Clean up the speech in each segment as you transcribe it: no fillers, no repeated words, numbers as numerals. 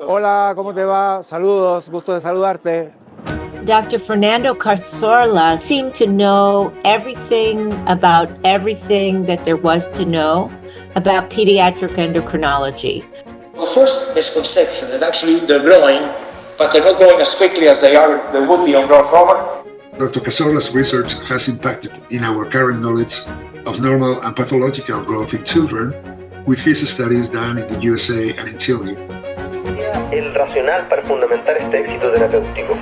Hola, ¿cómo te va? Saludos, gusto de saludarte. Dr. Fernando Cassorla seemed to know everything about everything that there was to know about pediatric endocrinology. The first misconception that actually they're growing, but they're not growing as quickly as they would be on growth hormone. Dr. Cassorla's research has impacted in our current knowledge of normal and pathological growth in children with his studies done in the USA and in Chile. El racional para fundamentar este éxito terapéutico.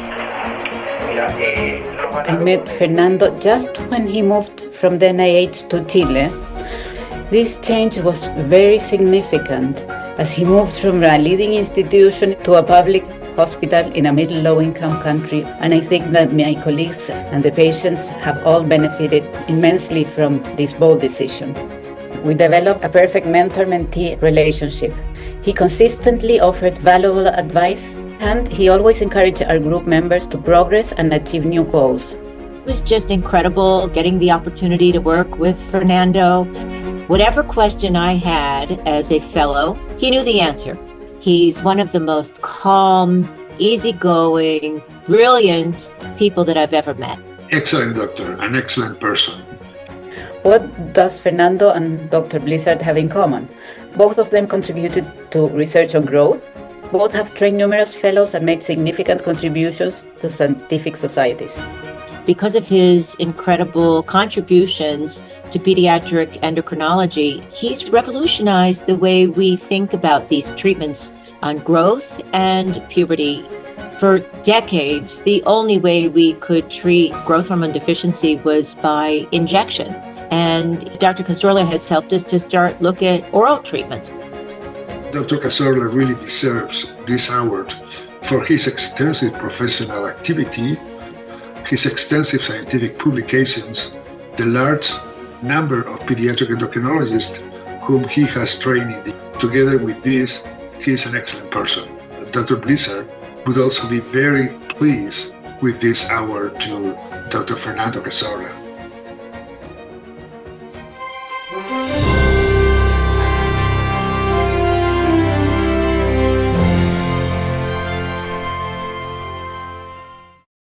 I met Fernando just when he moved from the NIH to Chile. This change was very significant as he moved from a leading institution to a public hospital in a middle-low-income country, and I think that my colleagues and the patients have all benefited immensely from this bold decision. We developed a perfect mentor-mentee relationship. He consistently offered valuable advice, and he always encouraged our group members to progress and achieve new goals. It was just incredible getting the opportunity to work with Fernando. Whatever question I had as a fellow, he knew the answer. He's one of the most calm, easygoing, brilliant people that I've ever met. Excellent doctor, an excellent person. What does Fernando and Dr. Blizzard have in common? Both of them contributed to research on growth. Both have trained numerous fellows and made significant contributions to scientific societies. Because of his incredible contributions to pediatric endocrinology, he's revolutionized the way we think about these treatments on growth and puberty. For decades, the only way we could treat growth hormone deficiency was by injection. And Dr. Cassorla has helped us to start look at oral treatments. Dr. Cassorla really deserves this award for his extensive professional activity, his extensive scientific publications, the large number of pediatric endocrinologists whom he has trained. Together with this, he is an excellent person. Dr. Blizzard would also be very pleased with this award to Dr. Fernando Cassorla.